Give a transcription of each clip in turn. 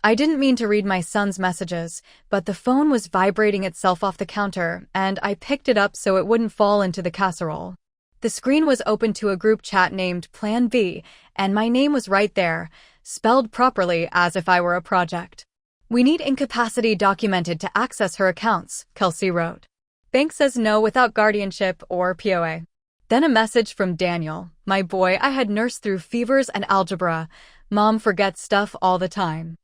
I didn't mean to read my son's messages, but the phone was vibrating itself off the counter, and I picked it up so it wouldn't fall into the casserole. The screen was open to a group chat named Plan B, and my name was right there, spelled properly as if I were a project. "We need incapacity documented to access her accounts," Kelsey wrote. "Bank says no without guardianship or POA." Then a message from Daniel, my boy I had nursed through fevers and algebra. "Mom forgets stuff all the time.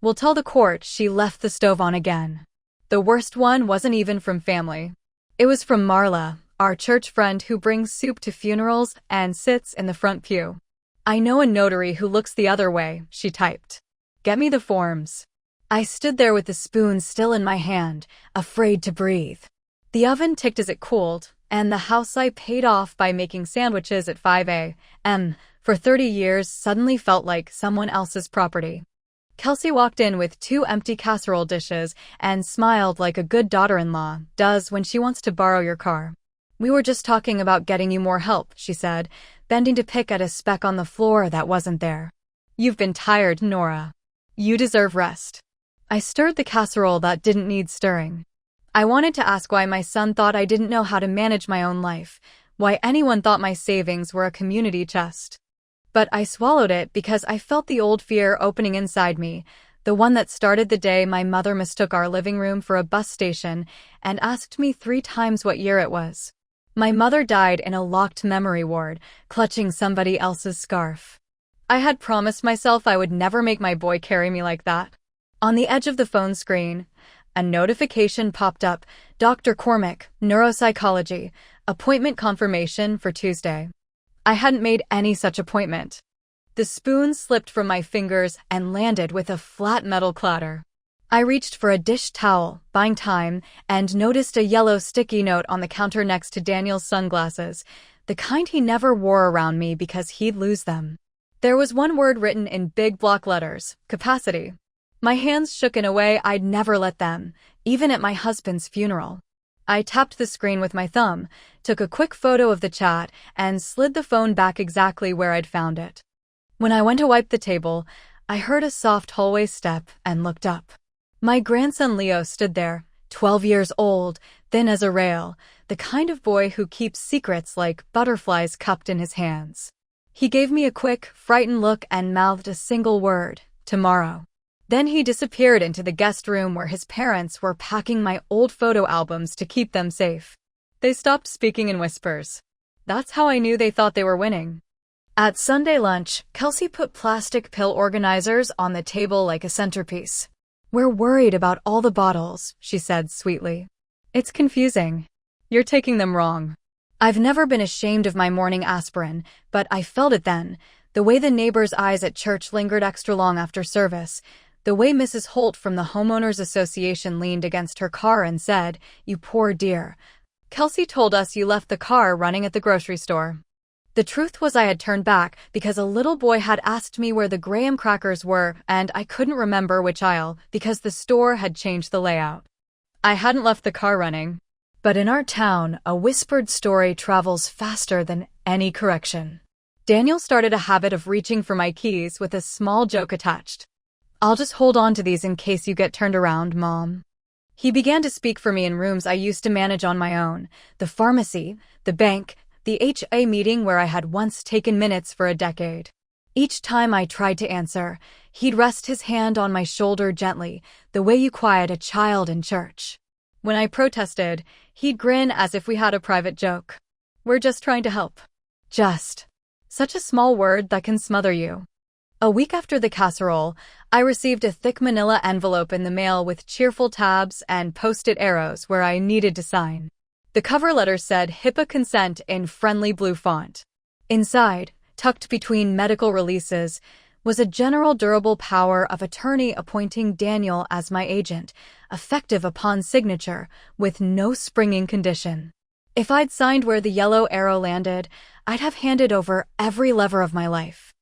We'll tell the court she left the stove on again." The worst one wasn't even from family. It was from Marla, our church friend who brings soup to funerals and sits in the front pew. "I know a notary who looks the other way," she typed. "Get me the forms." I stood there with the spoon still in my hand, afraid to breathe. The oven ticked as it cooled, and the house I paid off by making sandwiches at 5 a.m. for 30 years suddenly felt like someone else's property. Kelsey walked in with 2 empty casserole dishes and smiled like a good daughter-in-law does when she wants to borrow your car. "We were just talking about getting you more help," she said, bending to pick at a speck on the floor that wasn't there. "You've been tired, Nora. You deserve rest." I stirred the casserole that didn't need stirring. I wanted to ask why my son thought I didn't know how to manage my own life, why anyone thought my savings were a community chest. But I swallowed it because I felt the old fear opening inside me, the one that started the day my mother mistook our living room for a bus station and asked me 3 times what year it was. My mother died in a locked memory ward, clutching somebody else's scarf. I had promised myself I would never make my boy carry me like that. On the edge of the phone screen, a notification popped up: "Dr. Cormack, neuropsychology, appointment confirmation for Tuesday." I hadn't made any such appointment. The spoon slipped from my fingers and landed with a flat metal clatter. I reached for a dish towel, buying time, and noticed a yellow sticky note on the counter next to Daniel's sunglasses, the kind he never wore around me because he'd lose them. There was one word written in big block letters: capacity. My hands shook in a way I'd never let them, even at my husband's funeral. I tapped the screen with my thumb, took a quick photo of the chat, and slid the phone back exactly where I'd found it. When I went to wipe the table, I heard a soft hallway step and looked up. My grandson Leo stood there, 12 years old, thin as a rail, the kind of boy who keeps secrets like butterflies cupped in his hands. He gave me a quick, frightened look and mouthed a single word: "Tomorrow." Then he disappeared into the guest room where his parents were packing my old photo albums to keep them safe. They stopped speaking in whispers. That's how I knew they thought they were winning. At Sunday lunch, Kelsey put plastic pill organizers on the table like a centerpiece. "We're worried about all the bottles," she said sweetly. "It's confusing. You're taking them wrong." I've never been ashamed of my morning aspirin, but I felt it then, the way the neighbors' eyes at church lingered extra long after service, the way Mrs. Holt from the Homeowners Association leaned against her car and said, "You poor dear. Kelsey told us you left the car running at the grocery store." The truth was I had turned back because a little boy had asked me where the graham crackers were, and I couldn't remember which aisle because the store had changed the layout. I hadn't left the car running. But in our town, a whispered story travels faster than any correction. Daniel started a habit of reaching for my keys with a small joke attached. "I'll just hold on to these in case you get turned around, Mom." He began to speak for me in rooms I used to manage on my own: the pharmacy, the bank, the HA meeting where I had once taken minutes for a decade. Each time I tried to answer, he'd rest his hand on my shoulder gently, the way you quiet a child in church. When I protested, he'd grin as if we had a private joke. "We're just trying to help." Just. Such a small word that can smother you. A week after the casserole, I received a thick manila envelope in the mail with cheerful tabs and post-it arrows where I needed to sign. The cover letter said HIPAA consent in friendly blue font. Inside, tucked between medical releases, was a general durable power of attorney appointing Daniel as my agent, effective upon signature, with no springing condition. If I'd signed where the yellow arrow landed, I'd have handed over every lever of my life.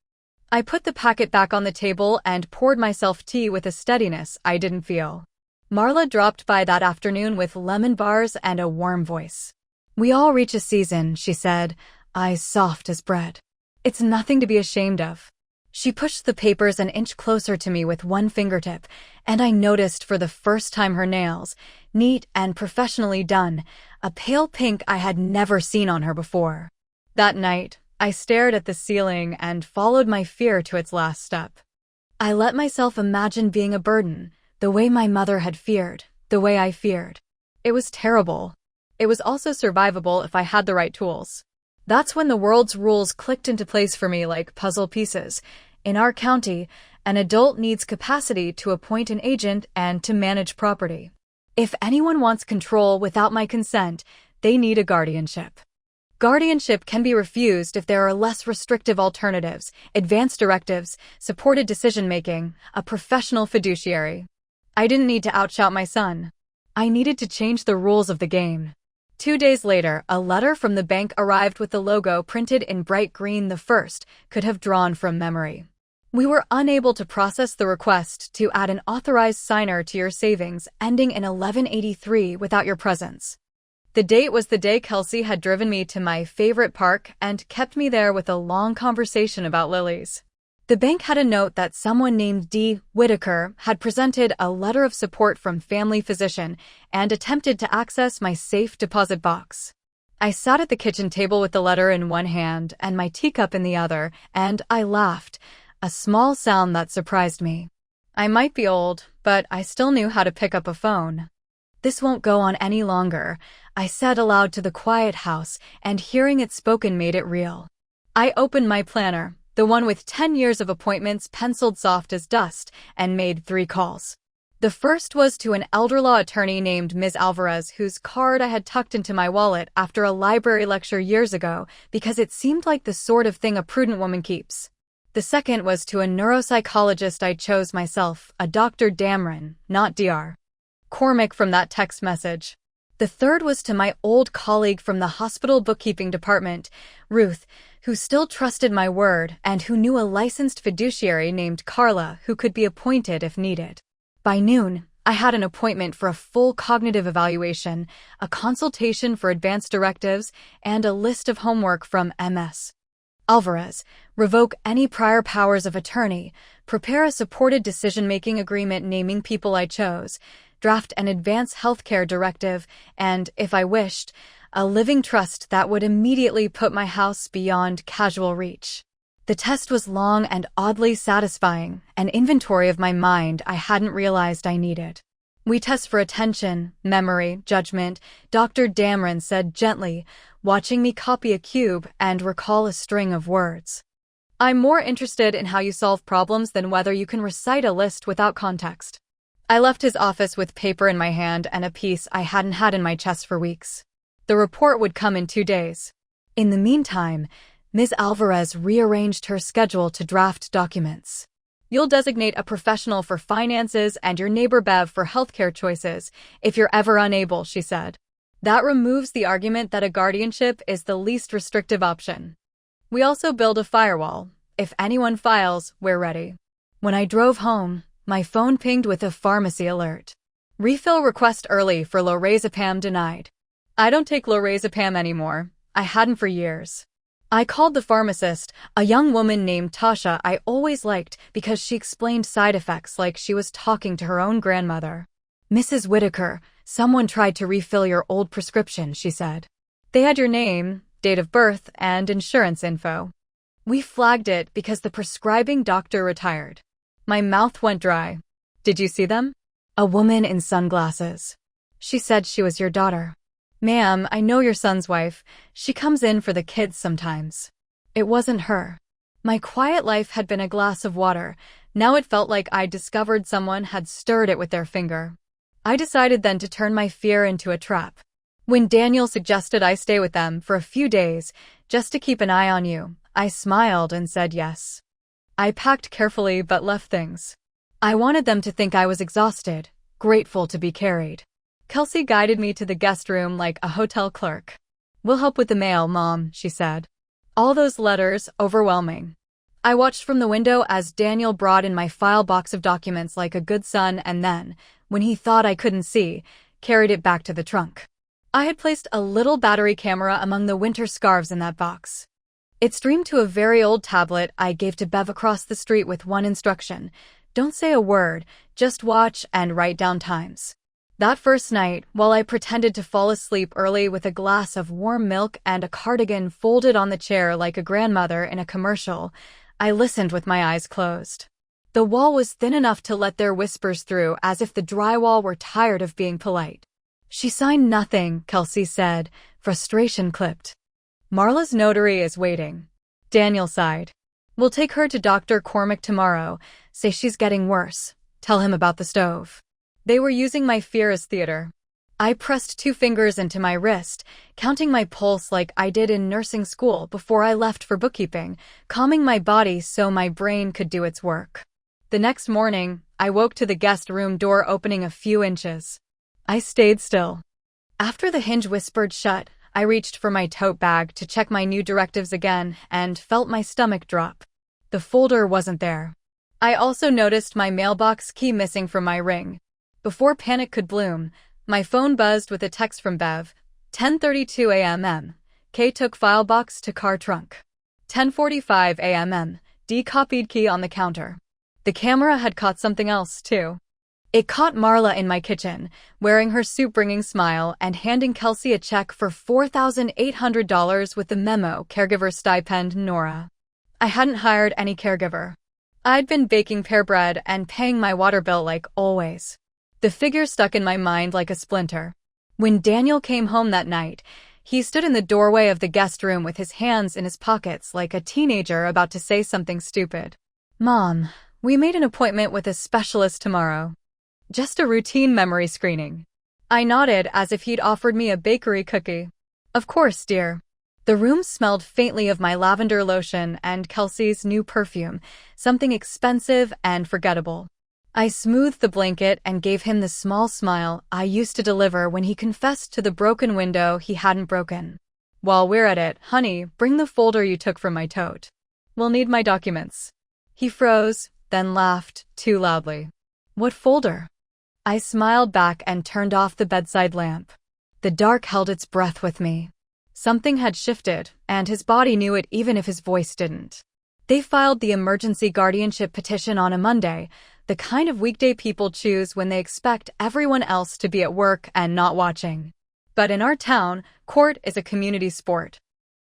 I put the packet back on the table and poured myself tea with a steadiness I didn't feel. Marla dropped by that afternoon with lemon bars and a warm voice. "We all reach a season," she said, eyes soft as bread. "It's nothing to be ashamed of. She pushed the papers an inch closer to me with one fingertip, and I noticed for the first time her nails, neat and professionally done, a pale pink I had never seen on her before. That night, I stared at the ceiling and followed my fear to its last step. I let myself imagine being a burden, the way my mother had feared, the way I feared. It was terrible. It was also survivable if I had the right tools. That's when the world's rules clicked into place for me like puzzle pieces. In our county, an adult needs capacity to appoint an agent and to manage property. If anyone wants control without my consent, they need a guardianship. Guardianship can be refused if there are less restrictive alternatives, advanced directives, supported decision-making, a professional fiduciary. I didn't need to outshout my son. I needed to change the rules of the game. 2 days later, a letter from the bank arrived with the logo printed in bright green the first could have drawn from memory. We were unable to process the request to add an authorized signer to your savings ending in 1183 without your presence. The date was the day Kelsey had driven me to my favorite park and kept me there with a long conversation about lilies. The bank had a note that someone named D. Whitaker had presented a letter of support from family physician and attempted to access my safe deposit box. I sat at the kitchen table with the letter in one hand and my teacup in the other, and I laughed, a small sound that surprised me. I might be old, but I still knew how to pick up a phone. "This won't go on any longer," I said aloud to the quiet house, and hearing it spoken made it real. I opened my planner, the one with 10 years of appointments penciled soft as dust, and made 3 calls. The first was to an elder law attorney named Ms. Alvarez, whose card I had tucked into my wallet after a library lecture years ago because it seemed like the sort of thing a prudent woman keeps. The second was to a neuropsychologist I chose myself, a Dr. Damron, not Dr. Cormack from that text message. The third was to my old colleague from the hospital bookkeeping department, Ruth, who still trusted my word and who knew a licensed fiduciary named Carla who could be appointed if needed. By noon, I had an appointment for a full cognitive evaluation, a consultation for advanced directives, and a list of homework from Ms. Alvarez. Revoke any prior powers of attorney, prepare a supported decision-making agreement naming people I chose, draft an advance healthcare directive, and, if I wished, a living trust that would immediately put my house beyond casual reach. The test was long and oddly satisfying, an inventory of my mind I hadn't realized I needed. "We test for attention, memory, judgment," Dr. Damron said gently, watching me copy a cube and recall a string of words. "I'm more interested in how you solve problems than whether you can recite a list without context." I left his office with paper in my hand and a piece I hadn't had in my chest for weeks. The report would come in 2 days. In the meantime, Ms. Alvarez rearranged her schedule to draft documents. "You'll designate a professional for finances and your neighbor Bev for healthcare choices, if you're ever unable," she said. "That removes the argument that a guardianship is the least restrictive option. We also build a firewall. If anyone files, we're ready." When I drove home, my phone pinged with a pharmacy alert. "Refill request early for lorazepam denied." I don't take lorazepam anymore. I hadn't for years. I called the pharmacist, a young woman named Tasha I always liked because she explained side effects like she was talking to her own grandmother. "Mrs. Whitaker, someone tried to refill your old prescription," she said. "They had your name, date of birth, and insurance info. We flagged it because the prescribing doctor retired." My mouth went dry. "Did you see them?" "A woman in sunglasses. She said she was your daughter." "Ma'am, I know your son's wife. She comes in for the kids sometimes." It wasn't her. My quiet life had been a glass of water. Now it felt like I'd discovered someone had stirred it with their finger. I decided then to turn my fear into a trap. When Daniel suggested I stay with them for a few days, just to keep an eye on you, I smiled and said yes. I packed carefully but left things. I wanted them to think I was exhausted, grateful to be carried. Kelsey guided me to the guest room like a hotel clerk. "We'll help with the mail, Mom," she said. All those letters, overwhelming. I watched from the window as Daniel brought in my file box of documents like a good son and then, when he thought I couldn't see, carried it back to the trunk. I had placed a little battery camera among the winter scarves in that box. It streamed to a very old tablet I gave to Bev across the street with one instruction: don't say a word, just watch and write down times. That first night, while I pretended to fall asleep early with a glass of warm milk and a cardigan folded on the chair like a grandmother in a commercial, I listened with my eyes closed. The wall was thin enough to let their whispers through, as if the drywall were tired of being polite. She signed nothing, Kelsey said, frustration clipped. Marla's notary is waiting. Daniel sighed. We'll take her to Dr. Cormack tomorrow. Say she's getting worse. Tell him about the stove. They were using my fear as theater. I pressed 2 fingers into my wrist, counting my pulse like I did in nursing school before I left for bookkeeping, calming my body so my brain could do its work. The next morning, I woke to the guest room door opening a few inches. I stayed still. After the hinge whispered shut, I reached for my tote bag to check my new directives again and felt my stomach drop. The folder wasn't there. I also noticed my mailbox key missing from my ring. Before panic could bloom, my phone buzzed with a text from Bev. 10:32 a.m. K took file box to car trunk. 10:45 a.m. D copied key on the counter. The camera had caught something else, too. It caught Marla in my kitchen, wearing her soup-bringing smile and handing Kelsey a check for $4,800 with the memo, caregiver stipend Nora. I hadn't hired any caregiver. I'd been baking pear bread and paying my water bill like always. The figure stuck in my mind like a splinter. When Daniel came home that night, he stood in the doorway of the guest room with his hands in his pockets like a teenager about to say something stupid. Mom, we made an appointment with a specialist tomorrow. Just a routine memory screening. I nodded as if he'd offered me a bakery cookie. Of course, dear. The room smelled faintly of my lavender lotion and Kelsey's new perfume, something expensive and forgettable. I smoothed the blanket and gave him the small smile I used to deliver when he confessed to the broken window he hadn't broken. While we're at it, honey, bring the folder you took from my tote. We'll need my documents. He froze, then laughed, too loudly. What folder? I smiled back and turned off the bedside lamp. The dark held its breath with me. Something had shifted, and his body knew it even if his voice didn't. They filed the emergency guardianship petition on a Monday, the kind of weekday people choose when they expect everyone else to be at work and not watching. But in our town, court is a community sport.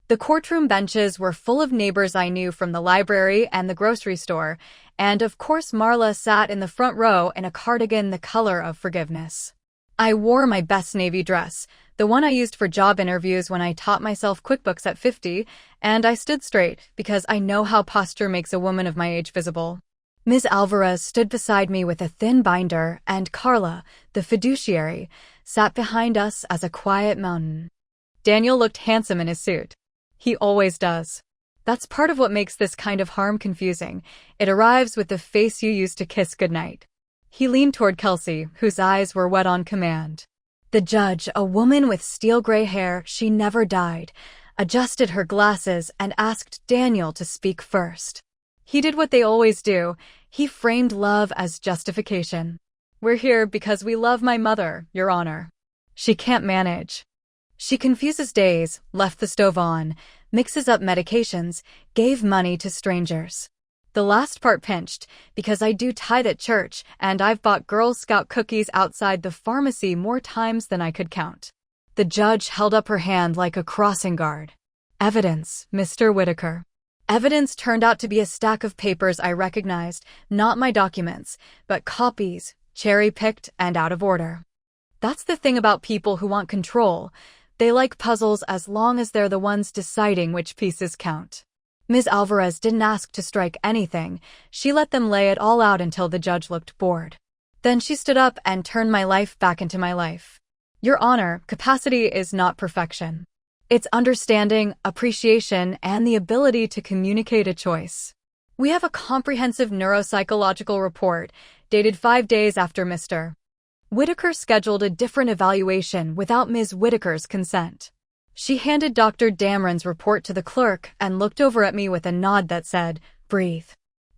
The courtroom benches were full of neighbors I knew from the library and the grocery store, and of course Marla sat in the front row in a cardigan the color of forgiveness. I wore my best navy dress, the one I used for job interviews when I taught myself QuickBooks at 50, and I stood straight because I know how posture makes a woman of my age visible. Ms. Alvarez stood beside me with a thin binder, and Carla, the fiduciary, sat behind us as a quiet mountain. Daniel looked handsome in his suit. He always does. That's part of what makes this kind of harm confusing. It arrives with the face you use to kiss goodnight. He leaned toward Kelsey, whose eyes were wet on command. The judge, a woman with steel gray hair, she never dyed, adjusted her glasses and asked Daniel to speak first. He did what they always do. He framed love as justification. We're here because we love my mother, Your Honor. She can't manage. She confuses days, left the stove on, mixes up medications, gave money to strangers. The last part pinched, because I do tithe at church, and I've bought Girl Scout cookies outside the pharmacy more times than I could count. The judge held up her hand like a crossing guard. Evidence, Mr. Whitaker. Evidence turned out to be a stack of papers I recognized, not my documents, but copies, cherry-picked and out of order. That's the thing about people who want control. They like puzzles as long as they're the ones deciding which pieces count. Ms. Alvarez didn't ask to strike anything. She let them lay it all out until the judge looked bored. Then she stood up and turned my life back into my life. Your Honor, capacity is not perfection. It's understanding, appreciation, and the ability to communicate a choice. We have a comprehensive neuropsychological report, dated 5 days after Mr. Whitaker scheduled a different evaluation without Ms. Whitaker's consent. She handed Dr. Dameron's report to the clerk and looked over at me with a nod that said, "Breathe."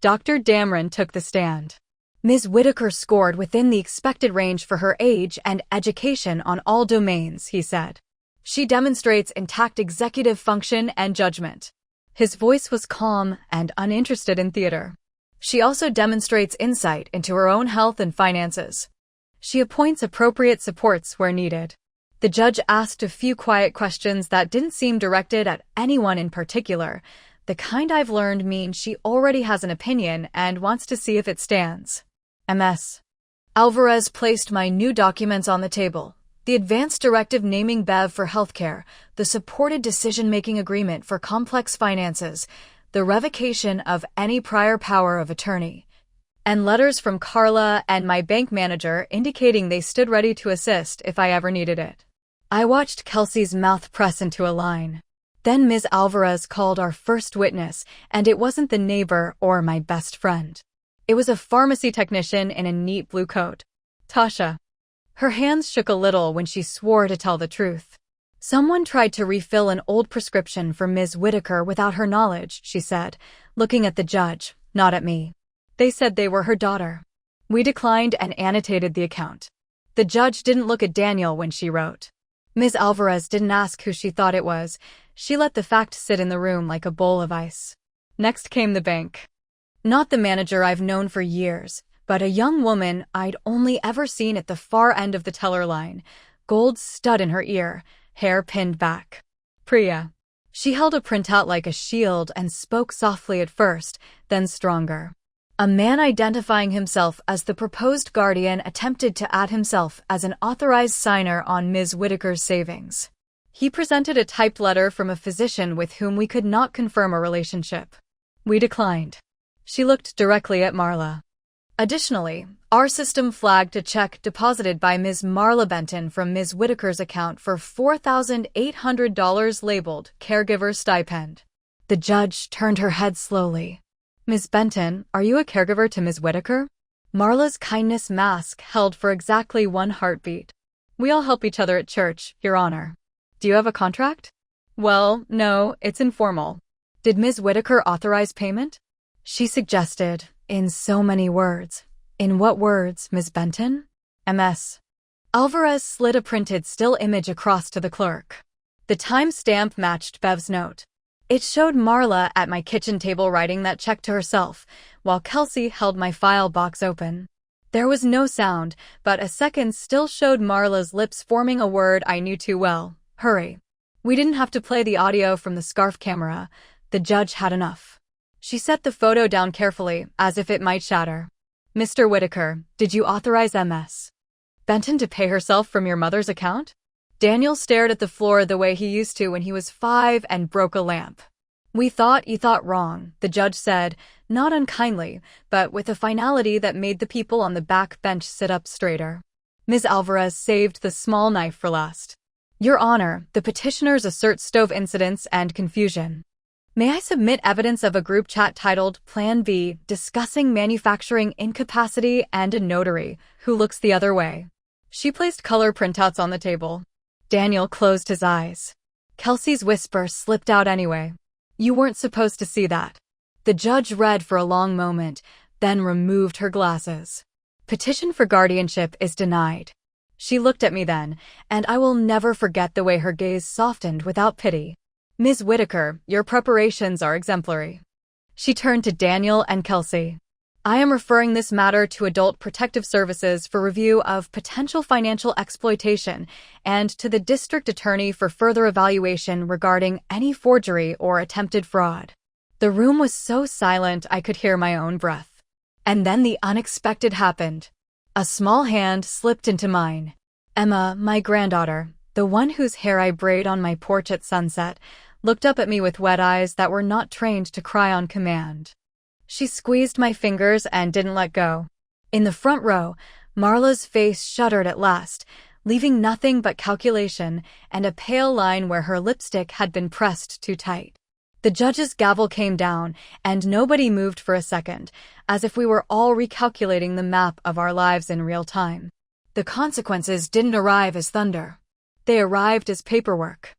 Dr. Dameron took the stand. Ms. Whitaker scored within the expected range for her age and education on all domains, he said. She demonstrates intact executive function and judgment. His voice was calm and uninterested in theater. She also demonstrates insight into her own health and finances. She appoints appropriate supports where needed. The judge asked a few quiet questions that didn't seem directed at anyone in particular. The kind I've learned mean she already has an opinion and wants to see if it stands. Ms. Alvarez placed my new documents on the table. The advance directive naming Bev for healthcare, the supported decision-making agreement for complex finances, the revocation of any prior power of attorney, and letters from Carla and my bank manager indicating they stood ready to assist if I ever needed it. I watched Kelsey's mouth press into a line. Then Ms. Alvarez called our first witness, and it wasn't the neighbor or my best friend. It was a pharmacy technician in a neat blue coat. Tasha. Her hands shook a little when she swore to tell the truth. Someone tried to refill an old prescription for Ms. Whitaker without her knowledge, she said, looking at the judge, not at me. They said they were her daughter. We declined and annotated the account. The judge didn't look at Daniel when she wrote. Ms. Alvarez didn't ask who she thought it was. She let the fact sit in the room like a bowl of ice. Next came the bank. Not the manager I've known for years, but a young woman I'd only ever seen at the far end of the teller line, gold stud in her ear, hair pinned back. Priya. She held a printout like a shield and spoke softly at first, then stronger. A man identifying himself as the proposed guardian attempted to add himself as an authorized signer on Ms. Whitaker's savings. He presented a typed letter from a physician with whom we could not confirm a relationship. We declined. She looked directly at Marla. Additionally, our system flagged a check deposited by Ms. Marla Benton from Ms. Whitaker's account for $4,800 labeled caregiver stipend. The judge turned her head slowly. Ms. Benton, are you a caregiver to Ms. Whitaker? Marla's kindness mask held for exactly one heartbeat. We all help each other at church, Your Honor. Do you have a contract? Well, no, it's informal. Did Ms. Whitaker authorize payment? She suggested, in so many words. In what words, Ms. Benton? Ms. Alvarez slid a printed still image across to the clerk. The timestamp matched Bev's note. It showed Marla at my kitchen table writing that check to herself, while Kelsey held my file box open. There was no sound, but a second still showed Marla's lips forming a word I knew too well. Hurry. We didn't have to play the audio from the scarf camera. The judge had enough. She set the photo down carefully, as if it might shatter. Mr. Whitaker, did you authorize Ms. Benton to pay herself from your mother's account? Daniel stared at the floor the way he used to when he was 5 and broke a lamp. We thought you thought wrong, the judge said, not unkindly, but with a finality that made the people on the back bench sit up straighter. Ms. Alvarez saved the small knife for last. Your Honor, the petitioners assert stove incidents and confusion. May I submit evidence of a group chat titled Plan B, discussing manufacturing incapacity and a notary who looks the other way? She placed color printouts on the table. Daniel closed his eyes. Kelsey's whisper slipped out anyway. You weren't supposed to see that. The judge read for a long moment, then removed her glasses. Petition for guardianship is denied. She looked at me then, and I will never forget the way her gaze softened without pity. Ms. Whitaker, your preparations are exemplary. She turned to Daniel and Kelsey. I am referring this matter to Adult Protective Services for review of potential financial exploitation and to the district attorney for further evaluation regarding any forgery or attempted fraud. The room was so silent I could hear my own breath. And then the unexpected happened. A small hand slipped into mine. Emma, my granddaughter, the one whose hair I braid on my porch at sunset, looked up at me with wet eyes that were not trained to cry on command. She squeezed my fingers and didn't let go. In the front row, Marla's face shuddered at last, leaving nothing but calculation and a pale line where her lipstick had been pressed too tight. The judge's gavel came down, and nobody moved for a second, as if we were all recalculating the map of our lives in real time. The consequences didn't arrive as thunder. They arrived as paperwork.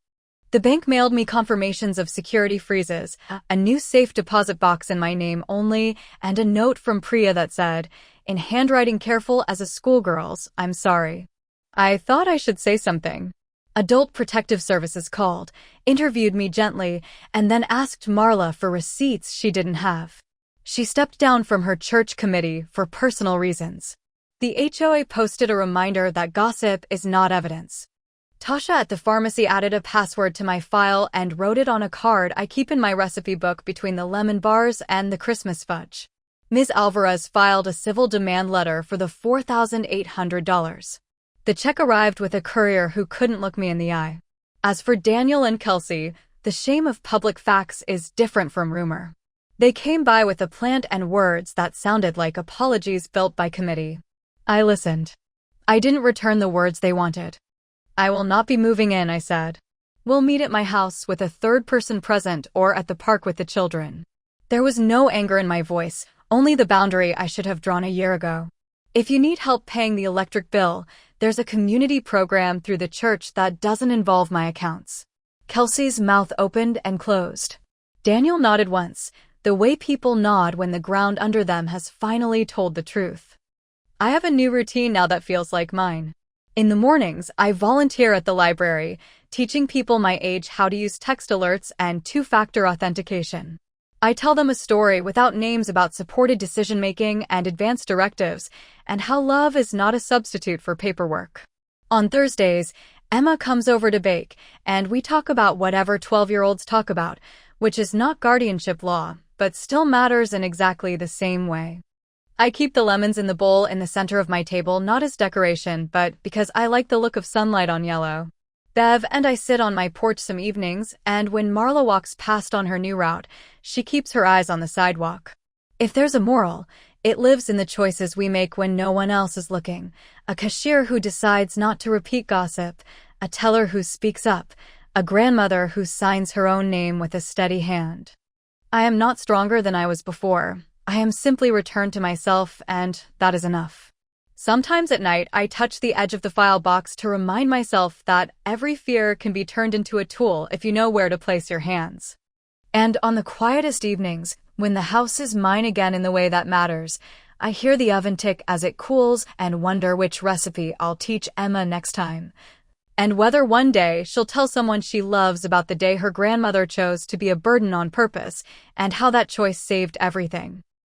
The bank mailed me confirmations of security freezes, a new safe deposit box in my name only, and a note from Priya that said, in handwriting careful as a schoolgirl's, I'm sorry. I thought I should say something. Adult Protective Services called, interviewed me gently, and then asked Marla for receipts she didn't have. She stepped down from her church committee for personal reasons. The HOA posted a reminder that gossip is not evidence. Tasha at the pharmacy added a password to my file and wrote it on a card I keep in my recipe book between the lemon bars and the Christmas fudge. Ms. Alvarez filed a civil demand letter for the $4,800. The check arrived with a courier who couldn't look me in the eye. As for Daniel and Kelsey, the shame of public facts is different from rumor. They came by with a plant and words that sounded like apologies built by committee. I listened. I didn't return the words they wanted. I will not be moving in, I said. We'll meet at my house with a third person present or at the park with the children. There was no anger in my voice, only the boundary I should have drawn a year ago. If you need help paying the electric bill, there's a community program through the church that doesn't involve my accounts. Kelsey's mouth opened and closed. Daniel nodded once, the way people nod when the ground under them has finally told the truth. I have a new routine now that feels like mine. In the mornings, I volunteer at the library, teaching people my age how to use text alerts and two-factor authentication. I tell them a story without names about supported decision-making and advanced directives, and how love is not a substitute for paperwork. On Thursdays, Emma comes over to bake, and we talk about whatever 12-year-olds talk about, which is not guardianship law, but still matters in exactly the same way. I keep the lemons in the bowl in the center of my table not as decoration, but because I like the look of sunlight on yellow. Bev and I sit on my porch some evenings, and when Marla walks past on her new route, she keeps her eyes on the sidewalk. If there's a moral, it lives in the choices we make when no one else is looking. A cashier who decides not to repeat gossip, a teller who speaks up, a grandmother who signs her own name with a steady hand. I am not stronger than I was before. I am simply returned to myself, and that is enough. Sometimes at night, I touch the edge of the file box to remind myself that every fear can be turned into a tool if you know where to place your hands. And on the quietest evenings, when the house is mine again in the way that matters, I hear the oven tick as it cools and wonder which recipe I'll teach Emma next time. And whether one day she'll tell someone she loves about the day her grandmother chose to be a burden on purpose and how that choice saved everything.